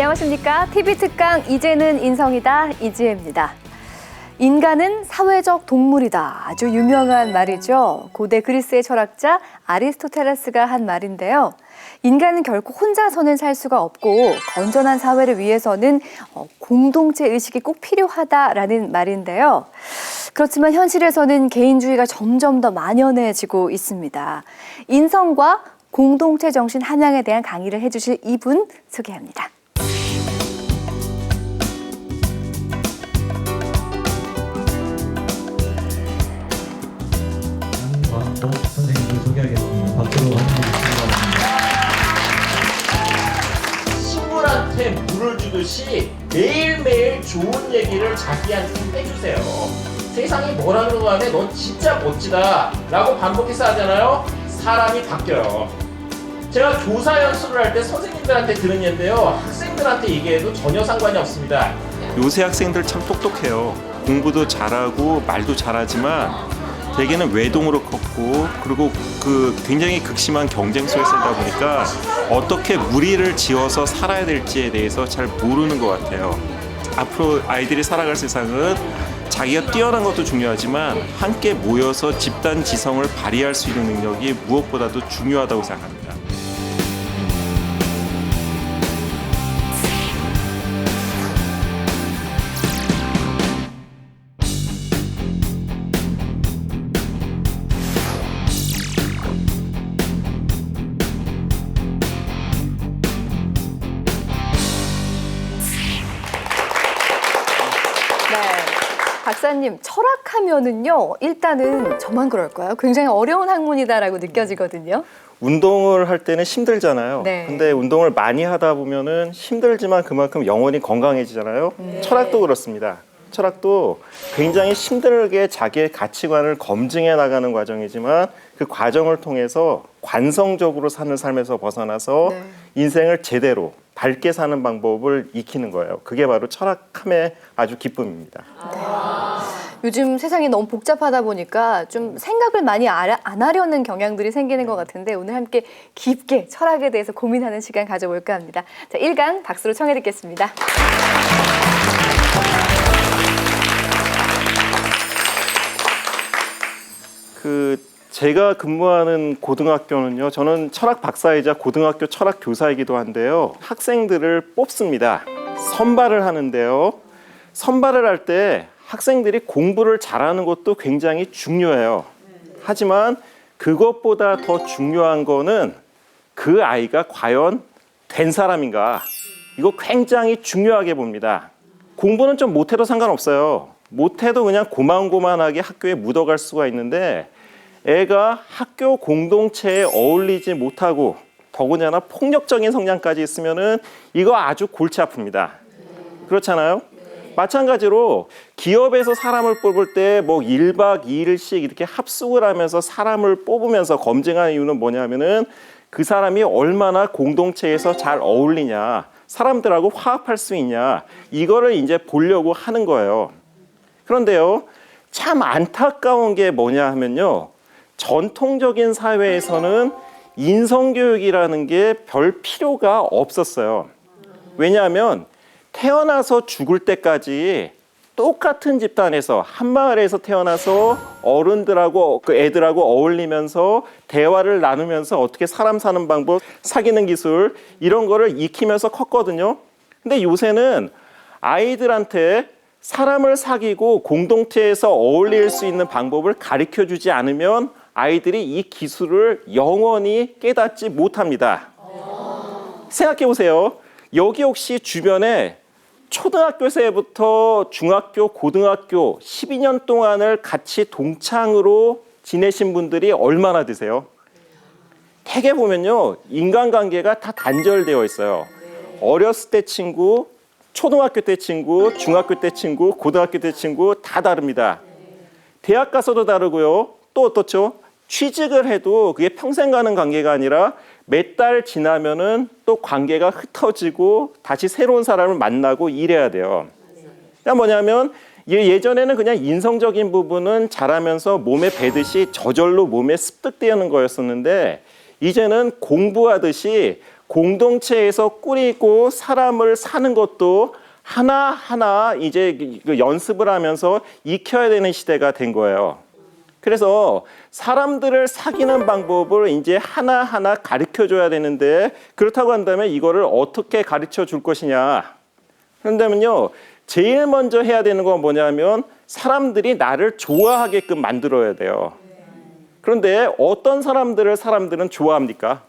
안녕하십니까. TV특강 이제는 인성이다. 이지혜입니다. 인간은 사회적 동물이다. 아주 유명한 말이죠. 고대 그리스의 철학자 아리스토텔레스가 한 말인데요. 인간은 결코 혼자서는 살 수가 없고 건전한 사회를 위해서는 공동체 의식이 꼭 필요하다라는 말인데요. 그렇지만 현실에서는 개인주의가 점점 더 만연해지고 있습니다. 인성과 공동체 정신 함양에 대한 강의를 해주실 이분 소개합니다. 선생님을 소개하겠습니다. 박수로 환영해주시기 바랍니다. 식물한테 물을 주듯이 매일매일 좋은 얘기를 자기한테 해주세요. 세상이 뭐라는 거간에 넌 진짜 멋지다 라고 반복해서 하잖아요. 사람이 바뀌어요. 제가 교사 연수를 할 때 선생님들한테 들은 예인데요, 학생들한테 얘기해도 전혀 상관이 없습니다. 요새 학생들 참 똑똑해요. 공부도 잘하고 말도 잘하지만 대개는 외동으로 컸고, 그리고 굉장히 극심한 경쟁 속에 살다 보니까 어떻게 무리를 지어서 살아야 될지에 대해서 잘 모르는 것 같아요. 앞으로 아이들이 살아갈 세상은 자기가 뛰어난 것도 중요하지만 함께 모여서 집단 지성을 발휘할 수 있는 능력이 무엇보다도 중요하다고 생각합니다. 박사님, 철학하면은요, 일단은 저만 그럴까요? 굉장히 어려운 학문이다라고 느껴지거든요. 운동을 할 때는 힘들잖아요. 네. 근데 운동을 많이 하다 보면은 힘들지만 그만큼 영혼이 건강해지잖아요. 철학도 그렇습니다. 철학도 굉장히 힘들게 자기의 가치관을 검증해 나가는 과정이지만 그 과정을 통해서 관성적으로 사는 삶에서 벗어나서 인생을 제대로 밝게 사는 방법을 익히는 거예요. 그게 바로 철학함의 아주 기쁨입니다. 요즘 세상이 너무 복잡하다 보니까 좀 생각을 많이 안 하려는 경향들이 생기는 것 같은데 오늘 함께 깊게 철학에 대해서 고민하는 시간 가져볼까 합니다. 자, 1강 박수로 청해 듣겠습니다. 제가 근무하는 고등학교는요, 저는 철학 박사이자 고등학교 철학 교사이기도 한데요, 학생들을 뽑습니다. 선발을 하는데요, 선발을 할 때 학생들이 공부를 잘하는 것도 굉장히 중요해요. 하지만 그것보다 더 중요한 거는 그 아이가 과연 된 사람인가, 이거 굉장히 중요하게 봅니다. 공부는 좀 못해도 상관없어요. 못해도 그냥 고만고만하게 학교에 묻어갈 수가 있는데 애가 학교 공동체에 어울리지 못하고 더군다나 폭력적인 성향까지 있으면은 이거 아주 골치 아픕니다. 그렇잖아요? 마찬가지로 기업에서 사람을 뽑을 때 뭐 1박 2일씩 이렇게 합숙을 하면서 사람을 뽑으면서 검증하는 이유는 뭐냐면은 그 사람이 얼마나 공동체에서 잘 어울리냐, 사람들하고 화합할 수 있냐, 이거를 이제 보려고 하는 거예요. 그런데요, 참 안타까운 게 뭐냐 하면요, 전통적인 사회에서는 인성교육이라는 게 별 필요가 없었어요. 왜냐하면 태어나서 죽을 때까지 똑같은 집단에서, 한 마을에서 태어나서 어른들하고 애들하고 어울리면서 대화를 나누면서 어떻게 사람 사는 방법, 사귀는 기술, 이런 거를 익히면서 컸거든요. 근데 요새는 아이들한테 사람을 사귀고 공동체에서 어울릴 수 있는 방법을 가르쳐주지 않으면 아이들이 이 기술을 영원히 깨닫지 못합니다. 생각해 보세요. 여기 혹시 주변에 초등학교생부터 중학교, 고등학교 12년 동안을 같이 동창으로 지내신 분들이 얼마나 되세요? 대개 보면요, 인간관계가 다 단절되어 있어요. 어렸을 때 친구, 초등학교 때 친구, 중학교 때 친구, 고등학교 때 친구 다 다릅니다. 대학 가서도 다르고요. 또 어떻죠? 취직을 해도 그게 평생 가는 관계가 아니라 몇 달 지나면은 또 관계가 흩어지고 다시 새로운 사람을 만나고 이래야 돼요. 그러니까 뭐냐면 예전에는 그냥 인성적인 부분은 자라면서 몸에 배듯이 저절로 몸에 습득되는 거였었는데 이제는 공부하듯이 공동체에서 꾸리고 사람을 사는 것도 하나하나 이제 그 연습을 하면서 익혀야 되는 시대가 된 거예요. 그래서 사람들을 사귀는 방법을 이제 하나하나 가르쳐 줘야 되는데, 그렇다고 한다면 이거를 어떻게 가르쳐 줄 것이냐. 그런다면요, 제일 먼저 해야 되는 건 뭐냐면 사람들이 나를 좋아하게끔 만들어야 돼요. 그런데 어떤 사람들은 좋아합니까?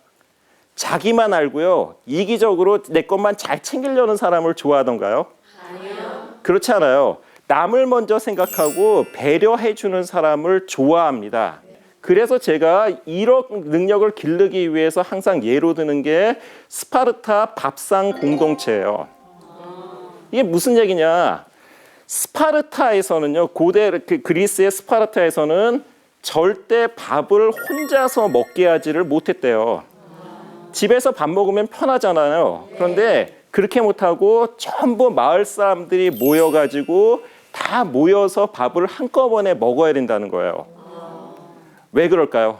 자기만 알고요, 이기적으로 내 것만 잘 챙기려는 사람을 좋아하던가요? 아니요. 그렇지 않아요. 남을 먼저 생각하고 배려해 주는 사람을 좋아합니다. 그래서 제가 이런 능력을 기르기 위해서 항상 예로 드는 게 스파르타 밥상 공동체예요. 이게 무슨 얘기냐? 스파르타에서는요, 고대 그리스의 스파르타에서는 절대 밥을 혼자서 먹게 하지를 못했대요. 집에서 밥 먹으면 편하잖아요. 그런데 그렇게 못하고 전부 마을 사람들이 모여가지고 다 모여서 밥을 한꺼번에 먹어야 된다는 거예요. 왜 그럴까요?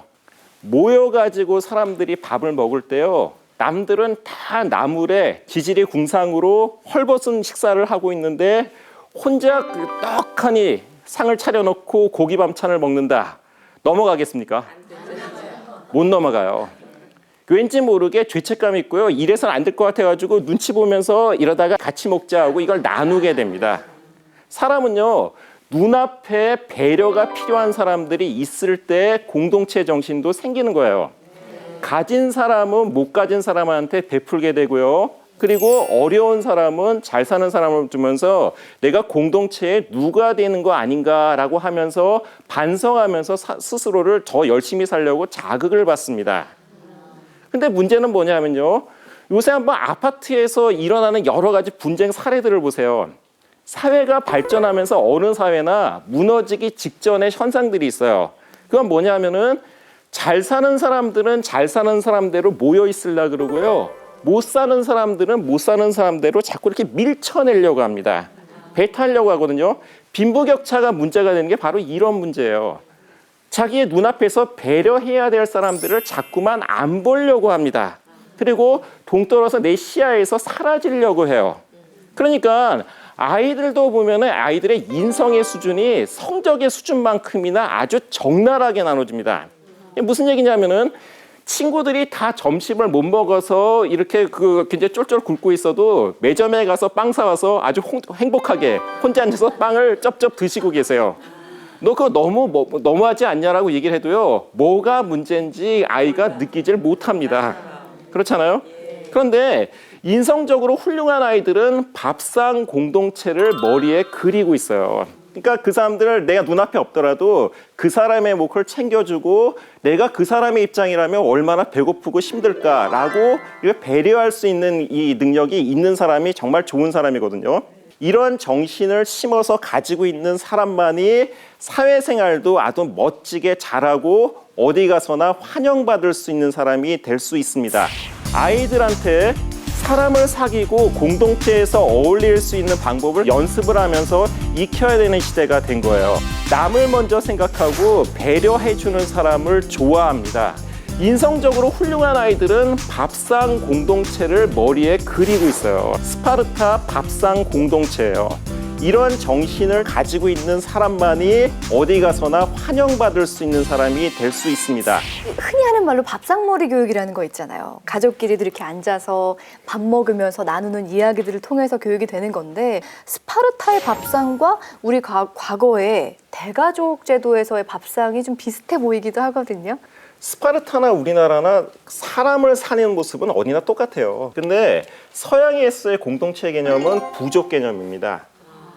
모여가지고 사람들이 밥을 먹을 때요, 남들은 다 나물에 지질이 궁상으로 헐벗은 식사를 하고 있는데 혼자 떡하니 상을 차려놓고 고기 반찬을 먹는다. 넘어가겠습니까? 못 넘어가요. 왠지 모르게 죄책감이 있고요. 이래서는 안 될 것 같아가지고 눈치 보면서 이러다가 같이 먹자 하고 이걸 나누게 됩니다. 사람은요, 눈앞에 배려가 필요한 사람들이 있을 때 공동체 정신도 생기는 거예요. 가진 사람은 못 가진 사람한테 베풀게 되고요. 그리고 어려운 사람은 잘 사는 사람을 주면서 내가 공동체에 누가 되는 거 아닌가라고 하면서 반성하면서 스스로를 더 열심히 살려고 자극을 받습니다. 근데 문제는 뭐냐면요, 요새 한번 아파트에서 일어나는 여러 가지 분쟁 사례들을 보세요. 사회가 발전하면서 어느 사회나 무너지기 직전의 현상들이 있어요. 그건 뭐냐면은 잘 사는 사람들은 잘 사는 사람대로 모여 있으려 그러고요, 못 사는 사람들은 못 사는 사람대로 자꾸 이렇게 밀쳐내려고 합니다. 배타려고 하거든요. 빈부격차가 문제가 되는 게 바로 이런 문제예요. 자기의 눈앞에서 배려해야 될 사람들을 자꾸만 안 보려고 합니다. 그리고 동떨어서 내 시야에서 사라지려고 해요. 그러니까 아이들도 보면은 아이들의 인성의 수준이 성적의 수준만큼이나 아주 적나라하게 나눠집니다. 무슨 얘기냐면은 친구들이 다 점심을 못 먹어서 이렇게 굉장히 쫄쫄 굶고 있어도 매점에 가서 빵 사와서 아주 행복하게 혼자 앉아서 빵을 쩝쩝 드시고 계세요. 너 그거 너무하지 않냐라고 얘기를 해도요, 뭐가 문제인지 아이가 느끼질 못합니다. 그렇잖아요? 그런데 인성적으로 훌륭한 아이들은 밥상 공동체를 머리에 그리고 있어요. 그러니까 그 사람들을 내가 눈앞에 없더라도 그 사람의 몫을 챙겨주고 내가 그 사람의 입장이라면 얼마나 배고프고 힘들까라고 배려할 수 있는 이 능력이 있는 사람이 정말 좋은 사람이거든요. 이런 정신을 심어서 가지고 있는 사람만이 사회생활도 아주 멋지게 잘하고 어디 가서나 환영받을 수 있는 사람이 될 수 있습니다. 아이들한테 사람을 사귀고 공동체에서 어울릴 수 있는 방법을 연습을 하면서 익혀야 되는 시대가 된 거예요. 남을 먼저 생각하고 배려해주는 사람을 좋아합니다. 인성적으로 훌륭한 아이들은 밥상 공동체를 머리에 그리고 있어요. 스파르타 밥상 공동체예요. 이런 정신을 가지고 있는 사람만이 어디 가서나 환영받을 수 있는 사람이 될 수 있습니다. 흔히 하는 말로 밥상머리 교육이라는 거 있잖아요. 가족끼리도 이렇게 앉아서 밥 먹으면서 나누는 이야기들을 통해서 교육이 되는 건데, 스파르타의 밥상과 우리 과거의 대가족 제도에서의 밥상이 좀 비슷해 보이기도 하거든요. 스파르타나 우리나라나 사람을 사는 모습은 어디나 똑같아요. 근데 서양에서의 공동체 개념은 부족 개념입니다.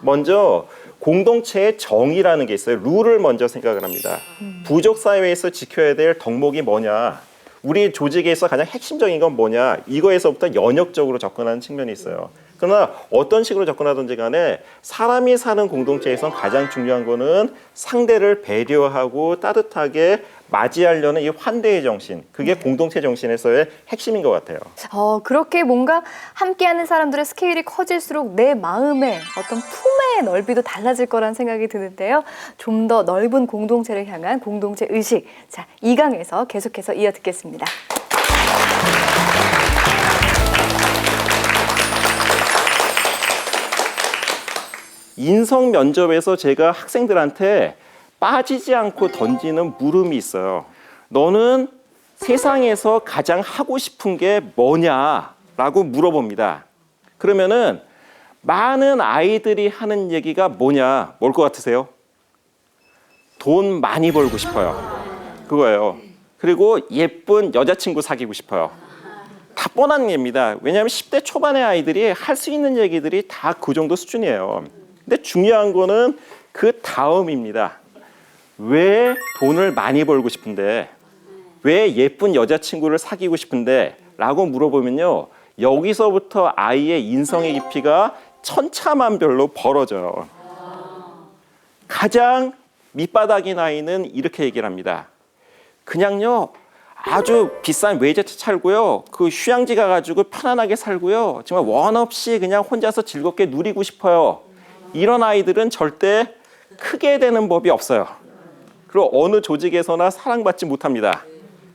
먼저 공동체의 정의라는 게 있어요. 룰을 먼저 생각을 합니다. 부족 사회에서 지켜야 될 덕목이 뭐냐, 우리 조직에서 가장 핵심적인 건 뭐냐, 이거에서부터 연역적으로 접근하는 측면이 있어요. 그러나 어떤 식으로 접근하든지 간에 사람이 사는 공동체에선 가장 중요한 거는 상대를 배려하고 따뜻하게 맞이하려는 이 환대의 정신, 그게 공동체 정신에서의 핵심인 것 같아요. 그렇게 뭔가 함께하는 사람들의 스케일이 커질수록 내 마음의 어떤 품의 넓이도 달라질 거란 생각이 드는데요. 좀 더 넓은 공동체를 향한 공동체 의식, 자, 2강에서 계속해서 이어 듣겠습니다. 인성 면접에서 제가 학생들한테 빠지지 않고 던지는 물음이 있어요. 너는 세상에서 가장 하고 싶은 게 뭐냐라고 물어봅니다. 그러면은 많은 아이들이 하는 얘기가 뭐냐? 뭘 것 같으세요? 돈 많이 벌고 싶어요. 그거예요. 그리고 예쁜 여자친구 사귀고 싶어요. 다 뻔한 얘기입니다. 왜냐하면 10대 초반의 아이들이 할 수 있는 얘기들이 다 그 정도 수준이에요. 근데 중요한 거는 그 다음입니다. 왜 돈을 많이 벌고 싶은데? 왜 예쁜 여자친구를 사귀고 싶은데? 라고 물어보면요. 여기서부터 아이의 인성의 깊이가 천차만별로 벌어져요. 가장 밑바닥인 아이는 이렇게 얘기를 합니다. 그냥요, 아주 비싼 외제차 살고요, 그 휴양지 가가지고 편안하게 살고요, 정말 원 없이 그냥 혼자서 즐겁게 누리고 싶어요. 이런 아이들은 절대 크게 되는 법이 없어요. 그리고 어느 조직에서나 사랑받지 못합니다.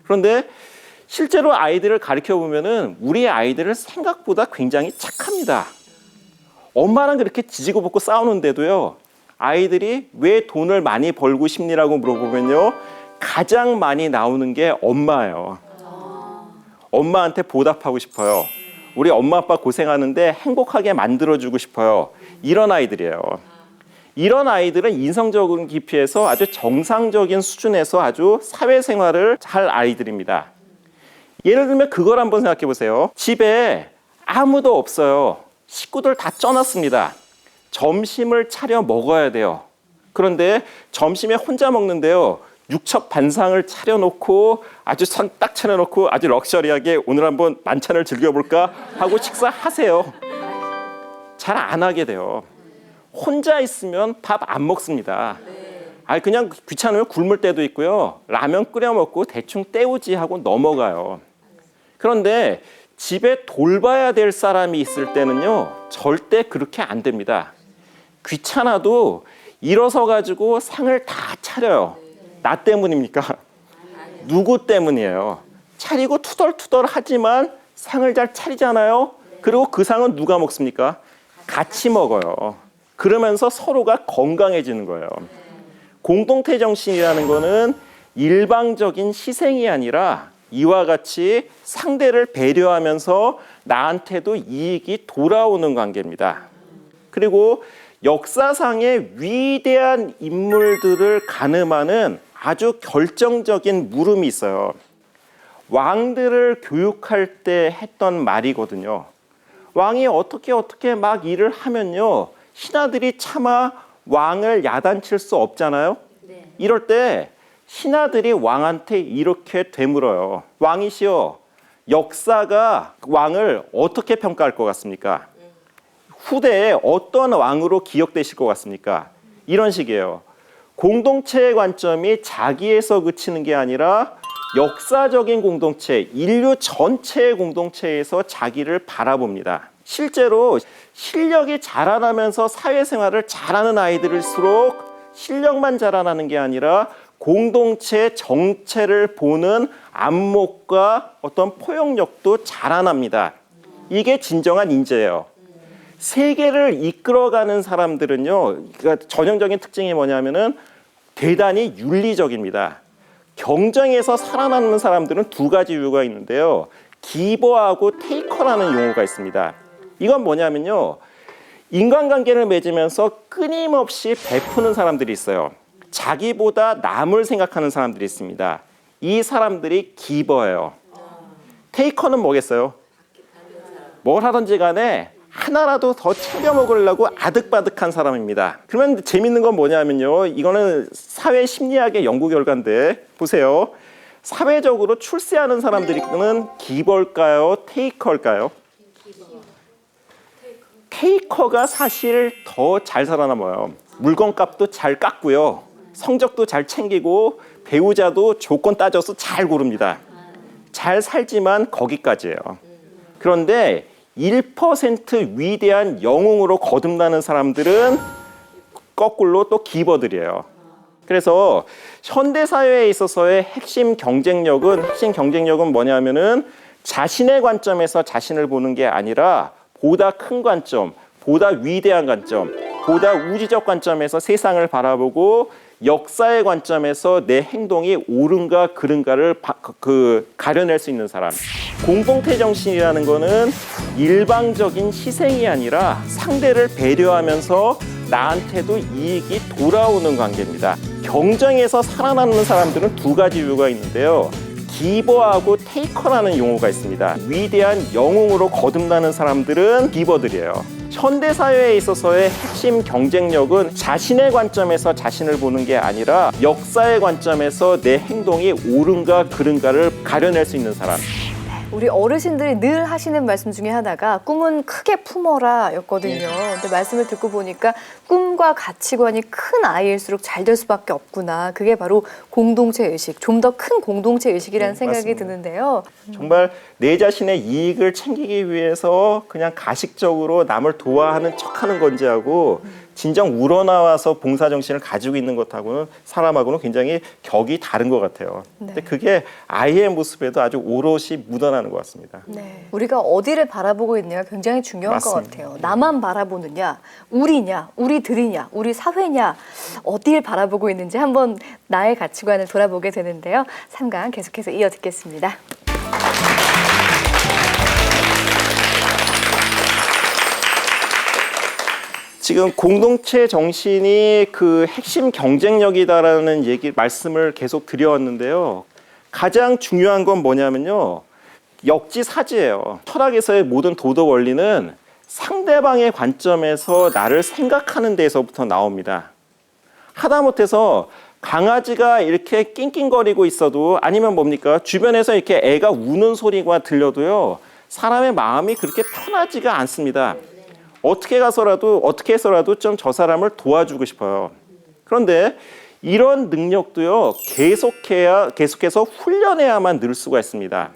그런데 실제로 아이들을 가르쳐 보면은 우리 아이들은 생각보다 굉장히 착합니다. 엄마랑 그렇게 지지고 볶고 싸우는데도요, 아이들이 왜 돈을 많이 벌고 싶니라고 물어보면요, 가장 많이 나오는 게 엄마예요. 엄마한테 보답하고 싶어요. 우리 엄마 아빠 고생하는데 행복하게 만들어주고 싶어요. 이런 아이들이에요. 이런 아이들은 인성적인 깊이에서 아주 정상적인 수준에서 아주 사회생활을 할 아이들입니다. 예를 들면 그걸 한번 생각해 보세요. 집에 아무도 없어요. 식구들 다 쪄놨습니다. 점심을 차려 먹어야 돼요. 그런데 점심에 혼자 먹는데요, 육첩 반상을 차려놓고 아주 딱 차려놓고 아주 럭셔리하게 오늘 한번 만찬을 즐겨볼까 하고 식사하세요. 잘 안 하게 돼요. 혼자 있으면 밥 안 먹습니다. 그냥 귀찮으면 굶을 때도 있고요, 라면 끓여 먹고 대충 때우지 하고 넘어가요. 그런데 집에 돌봐야 될 사람이 있을 때는요, 절대 그렇게 안 됩니다. 귀찮아도 일어서 가지고 상을 다 차려요. 나 때문입니까? 누구 때문이에요? 차리고 투덜투덜 하지만 상을 잘 차리잖아요. 그리고 그 상은 누가 먹습니까? 같이 먹어요. 그러면서 서로가 건강해지는 거예요. 공동체 정신이라는 거는 일방적인 희생이 아니라 이와 같이 상대를 배려하면서 나한테도 이익이 돌아오는 관계입니다. 그리고 역사상의 위대한 인물들을 가늠하는 아주 결정적인 물음이 있어요. 왕들을 교육할 때 했던 말이거든요. 왕이 어떻게 막 일을 하면요, 신하들이 차마 왕을 야단칠 수 없잖아요. 이럴 때 신하들이 왕한테 이렇게 되물어요. 왕이시여, 역사가 왕을 어떻게 평가할 것 같습니까? 후대에 어떤 왕으로 기억되실 것 같습니까? 이런 식이에요. 공동체의 관점이 자기에서 그치는 게 아니라 역사적인 공동체, 인류 전체의 공동체에서 자기를 바라봅니다. 실제로 실력이 자라나면서 사회생활을 잘하는 아이들일수록 실력만 자라나는 게 아니라 공동체 정체를 보는 안목과 어떤 포용력도 자라납니다. 이게 진정한 인재예요. 세계를 이끌어가는 사람들은요, 그러니까 전형적인 특징이 뭐냐면은 대단히 윤리적입니다. 경쟁에서 살아남는 사람들은 두 가지 이유가 있는데요, 기버하고 테이커라는 용어가 있습니다. 이건 뭐냐면요, 인간관계를 맺으면서 끊임없이 베푸는 사람들이 있어요. 자기보다 남을 생각하는 사람들이 있습니다. 이 사람들이 기버예요. 테이커는 뭐겠어요? 뭘 하든지 간에 하나라도 더 챙겨 먹으려고 아득바득한 사람입니다. 그러면 재밌는 건 뭐냐면요, 이거는 사회 심리학의 연구 결과인데 보세요. 사회적으로 출세하는 사람들은 기버일까요? 테이커일까요? 테이커가 사실 더 잘 살아남아요. 물건값도 잘 깎고요, 성적도 잘 챙기고 배우자도 조건 따져서 잘 고릅니다. 잘 살지만 거기까지예요. 그런데 1% 위대한 영웅으로 거듭나는 사람들은 거꾸로 또 기버들이에요. 그래서 현대사회에 있어서의 핵심 경쟁력은 뭐냐면은 자신의 관점에서 자신을 보는 게 아니라 보다 큰 관점, 보다 위대한 관점, 보다 우주적 관점에서 세상을 바라보고 역사의 관점에서 내 행동이 옳은가 그른가를 가려낼 수 있는 사람. 공동체 정신이라는 거는 일방적인 희생이 아니라 상대를 배려하면서 나한테도 이익이 돌아오는 관계입니다. 경쟁에서 살아남는 사람들은 두 가지 이유가 있는데요. 기버하고 테이커라는 용어가 있습니다. 위대한 영웅으로 거듭나는 사람들은 기버들이에요. 현대 사회에 있어서의 핵심 경쟁력은 자신의 관점에서 자신을 보는 게 아니라 역사의 관점에서 내 행동이 옳은가 그른가를 가려낼 수 있는 사람. 우리 어르신들이 늘 하시는 말씀 중에 하나가 꿈은 크게 품어라 였거든요. 근데 말씀을 듣고 보니까 꿈과 가치관이 큰 아이일수록 잘 될 수밖에 없구나. 그게 바로 공동체 의식, 좀 더 큰 공동체 의식이라는 생각이 맞습니다. 드는데요. 정말 내 자신의 이익을 챙기기 위해서 그냥 가식적으로 남을 도와하는 척하는 건지 하고 진정 우러나와서 봉사정신을 가지고 있는 것하고는 사람하고는 굉장히 격이 다른 것 같아요. 근데 그게 아이의 모습에도 아주 오롯이 묻어나는 것 같습니다. 네. 우리가 어디를 바라보고 있느냐가 굉장히 중요한 맞습니다. 것 같아요. 나만 바라보느냐, 우리냐, 우리들이냐, 우리 사회냐, 어디를 바라보고 있는지 한번 나의 가치관을 돌아보게 되는데요. 3강 계속해서 이어 듣겠습니다. 지금 공동체 정신이 그 핵심 경쟁력이다라는 말씀을 계속 드려왔는데요. 가장 중요한 건 뭐냐면요. 역지사지예요. 철학에서의 모든 도덕 원리는 상대방의 관점에서 나를 생각하는 데에서부터 나옵니다. 하다못해서 강아지가 이렇게 낑낑거리고 있어도 아니면 뭡니까? 주변에서 이렇게 애가 우는 소리가 들려도요. 사람의 마음이 그렇게 편하지가 않습니다. 어떻게 해서라도 좀 저 사람을 도와주고 싶어요. 그런데 이런 능력도요, 계속해서 훈련해야만 늘 수가 있습니다.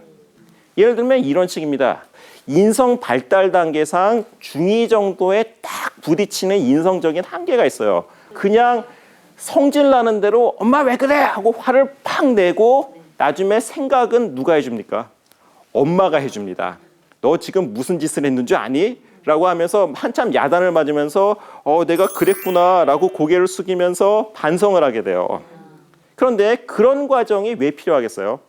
예를 들면 이런 식입니다. 인성 발달 단계상 중2 정도에 딱 부딪히는 인성적인 한계가 있어요. 그냥 성질 나는 대로 엄마 왜 그래? 하고 화를 팍 내고 나중에 생각은 누가 해줍니까? 엄마가 해줍니다. 너 지금 무슨 짓을 했는 줄 아니? 라고 하면서 한참 야단을 맞으면서 내가 그랬구나 라고 고개를 숙이면서 반성을 하게 돼요. 그런데 그런 과정이 왜 필요하겠어요?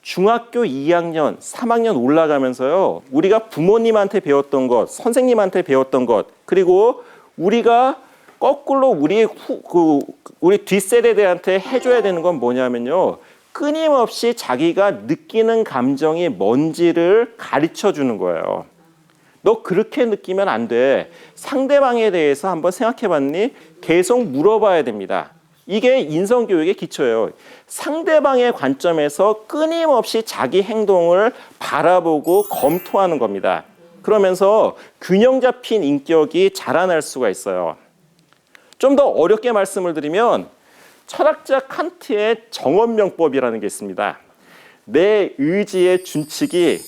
중학교 2학년, 3학년 올라가면서요. 우리가 부모님한테 배웠던 것, 선생님한테 배웠던 것, 그리고 우리가 거꾸로 우리 뒷세대들한테 해줘야 되는 건 뭐냐면요. 끊임없이 자기가 느끼는 감정이 뭔지를 가르쳐 주는 거예요. 너 그렇게 느끼면 안 돼. 상대방에 대해서 한번 생각해 봤니? 계속 물어봐야 됩니다. 이게 인성교육의 기초예요. 상대방의 관점에서 끊임없이 자기 행동을 바라보고 검토하는 겁니다. 그러면서 균형 잡힌 인격이 자라날 수가 있어요. 좀 더 어렵게 말씀을 드리면 철학자 칸트의 정언명법이라는 게 있습니다. 내 의지의 준칙이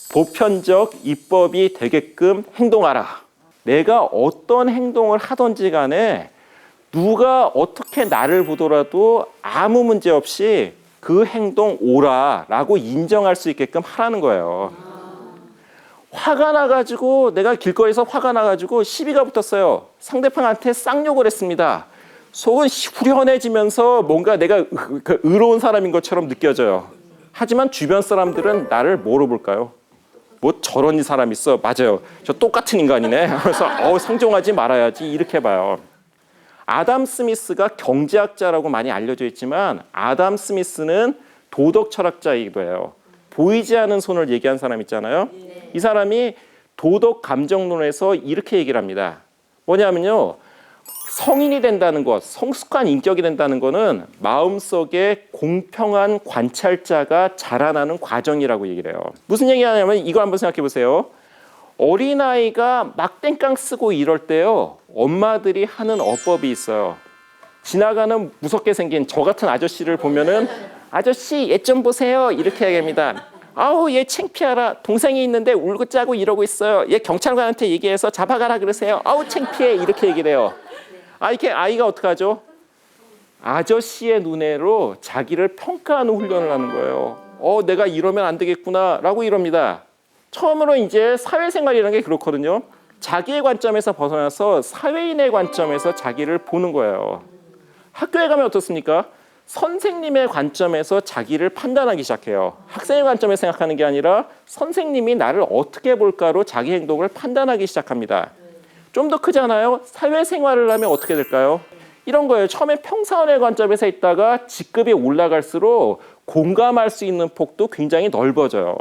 보편적 입법이 되게끔 행동하라. 내가 어떤 행동을 하든지 간에 누가 어떻게 나를 보더라도 아무 문제 없이 그 행동 옳아라고 인정할 수 있게끔 하라는 거예요. 화가 나가지고 내가 길거리에서 화가 나가지고 시비가 붙었어요. 상대방한테 쌍욕을 했습니다. 속은 후련해지면서 뭔가 내가 의로운 사람인 것처럼 느껴져요. 하지만 주변 사람들은 나를 뭐로 볼까요? 뭐 저런 사람 있어. 맞아요. 저 똑같은 인간이네. 그래서 상종하지 말아야지 이렇게 봐요. 아담 스미스가 경제학자라고 많이 알려져 있지만 아담 스미스는 도덕 철학자이기도 해요. 보이지 않는 손을 얘기한 사람 있잖아요. 이 사람이 도덕 감정론에서 이렇게 얘기를 합니다. 뭐냐면요. 성인이 된다는 것, 성숙한 인격이 된다는 것은 마음속에 공평한 관찰자가 자라나는 과정이라고 얘기를 해요. 무슨 얘기하냐면 이거 한번 생각해 보세요. 어린아이가 막 땡깡 쓰고 이럴 때요. 엄마들이 하는 어법이 있어요. 지나가는 무섭게 생긴 저 같은 아저씨를 보면은 아저씨 얘 좀 보세요. 이렇게 얘기합니다. 아우 얘 창피하라. 동생이 있는데 울고 짜고 이러고 있어요. 얘 경찰관한테 얘기해서 잡아가라 그러세요. 아우 창피해. 이렇게 얘기를 해요. 이렇게 아이가 어떡하죠? 아저씨의 눈으로 자기를 평가하는 훈련을 하는 거예요. 내가 이러면 안 되겠구나 라고 이럽니다. 처음으로 이제 사회생활이라는 게 그렇거든요. 자기의 관점에서 벗어나서 사회인의 관점에서 자기를 보는 거예요. 학교에 가면 어떻습니까? 선생님의 관점에서 자기를 판단하기 시작해요. 학생의 관점에서 생각하는 게 아니라 선생님이 나를 어떻게 볼까로 자기 행동을 판단하기 시작합니다. 좀 더 크잖아요. 사회생활을 하면 어떻게 될까요? 이런 거예요. 처음에 평사원의 관점에서 있다가 직급이 올라갈수록 공감할 수 있는 폭도 굉장히 넓어져요.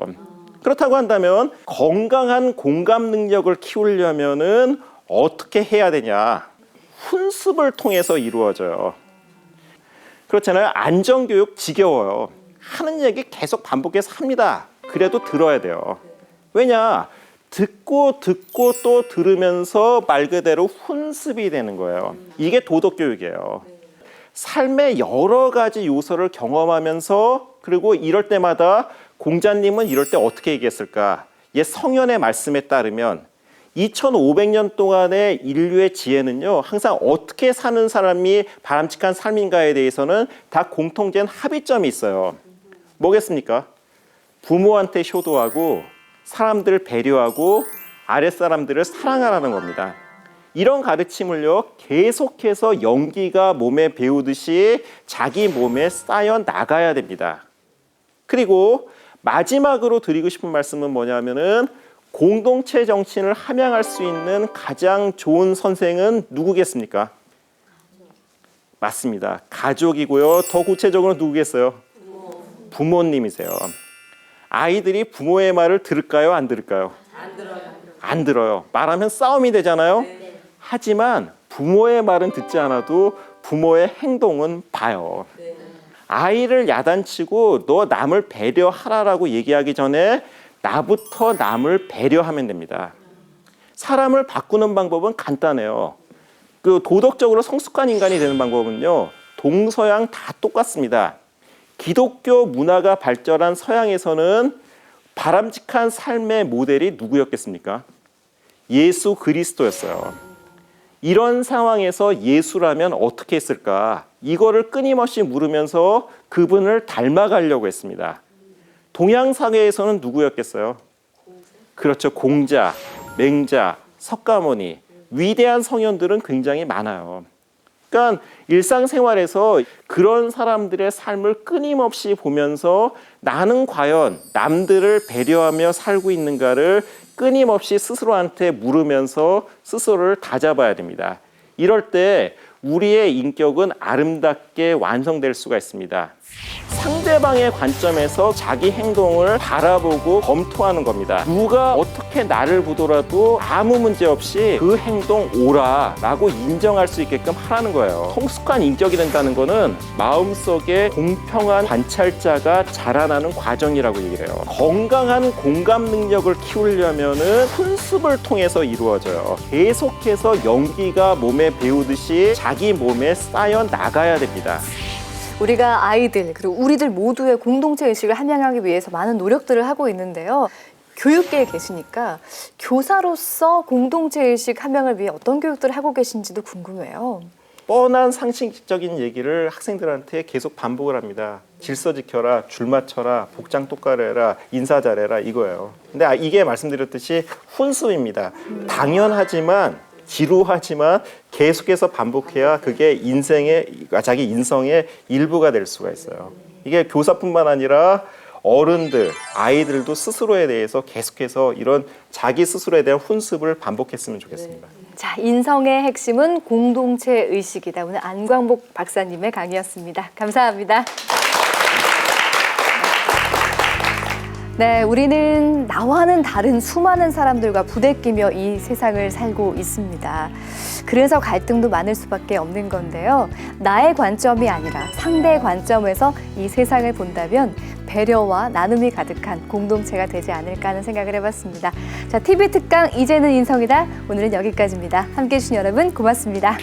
그렇다고 한다면 건강한 공감 능력을 키우려면은 어떻게 해야 되냐? 훈습을 통해서 이루어져요. 그렇잖아요. 안전교육 지겨워요. 하는 얘기 계속 반복해서 합니다. 그래도 들어야 돼요. 왜냐? 듣고 또 들으면서 말 그대로 훈습이 되는 거예요. 이게 도덕교육이에요. 삶의 여러 가지 요소를 경험하면서 그리고 이럴 때마다 공자님은 이럴 때 어떻게 얘기했을까? 옛 성현의 말씀에 따르면 2500년 동안의 인류의 지혜는요, 항상 어떻게 사는 사람이 바람직한 삶인가에 대해서는 다 공통된 합의점이 있어요. 뭐겠습니까? 부모한테 효도하고 사람들을 배려하고 아랫사람들을 사랑하라는 겁니다. 이런 가르침을요, 계속해서 연기가 몸에 배우듯이 자기 몸에 쌓여 나가야 됩니다. 그리고 마지막으로 드리고 싶은 말씀은 뭐냐면은 공동체 정신을 함양할 수 있는 가장 좋은 선생은 누구겠습니까? 맞습니다. 가족이고요. 더 구체적으로 누구겠어요? 부모님이세요. 아이들이 부모의 말을 들을까요? 안 들을까요? 안 들어요. 안 들어요. 말하면 싸움이 되잖아요. 네. 하지만 부모의 말은 듣지 않아도 부모의 행동은 봐요. 네. 아이를 야단치고 너 남을 배려하라라고 얘기하기 전에 나부터 남을 배려하면 됩니다. 사람을 바꾸는 방법은 간단해요. 그 도덕적으로 성숙한 인간이 되는 방법은요, 동서양 다 똑같습니다. 기독교 문화가 발전한 서양에서는 바람직한 삶의 모델이 누구였겠습니까? 예수 그리스도였어요. 이런 상황에서 예수라면 어떻게 했을까? 이거를 끊임없이 물으면서 그분을 닮아가려고 했습니다. 동양 사회에서는 누구였겠어요? 그렇죠. 공자, 맹자, 석가모니, 위대한 성현들은 굉장히 많아요. 그러니까 일상생활에서 그런 사람들의 삶을 끊임없이 보면서 나는 과연 남들을 배려하며 살고 있는가를 끊임없이 스스로한테 물으면서 스스로를 다잡아야 됩니다. 이럴 때 우리의 인격은 아름답게 완성될 수가 있습니다. 상대방의 관점에서 자기 행동을 바라보고 검토하는 겁니다. 누가 어떻게 나를 보더라도 아무 문제 없이 그 행동 옳아라고 인정할 수 있게끔 하라는 거예요. 성숙한 인격이 된다는 거는 마음속에 공평한 관찰자가 자라나는 과정이라고 얘기를 해요. 건강한 공감 능력을 키우려면은 훈습을 통해서 이루어져요. 계속해서 연기가 몸에 배우듯이 자기 몸에 쌓여 나가야 됩니다. 우리가 아이들 그리고 우리들 모두의 공동체 의식을 함양하기 위해서 많은 노력들을 하고 있는데요. 교육계에 계시니까 교사로서 공동체 의식 함양을 위해 어떤 교육들을 하고 계신지도 궁금해요. 뻔한 상식적인 얘기를 학생들한테 계속 반복을 합니다. 질서 지켜라, 줄 맞춰라, 복장 똑바로 해라, 인사 잘해라 이거예요. 근데 이게 말씀드렸듯이 훈수입니다. 당연하지만 지루하지만 계속해서 반복해야 그게 자기 인성의 일부가 될 수가 있어요. 이게 교사뿐만 아니라 어른들, 아이들도 스스로에 대해서 계속해서 이런 자기 스스로에 대한 훈습을 반복했으면 좋겠습니다. 자, 인성의 핵심은 공동체 의식이다. 오늘 안광복 박사님의 강의였습니다. 감사합니다. 네, 우리는 나와는 다른 수많은 사람들과 부대끼며 이 세상을 살고 있습니다. 그래서 갈등도 많을 수밖에 없는 건데요. 나의 관점이 아니라 상대의 관점에서 이 세상을 본다면 배려와 나눔이 가득한 공동체가 되지 않을까 하는 생각을 해봤습니다. 자, TV 특강 이제는 인성이다. 오늘은 여기까지입니다. 함께해 주신 여러분 고맙습니다.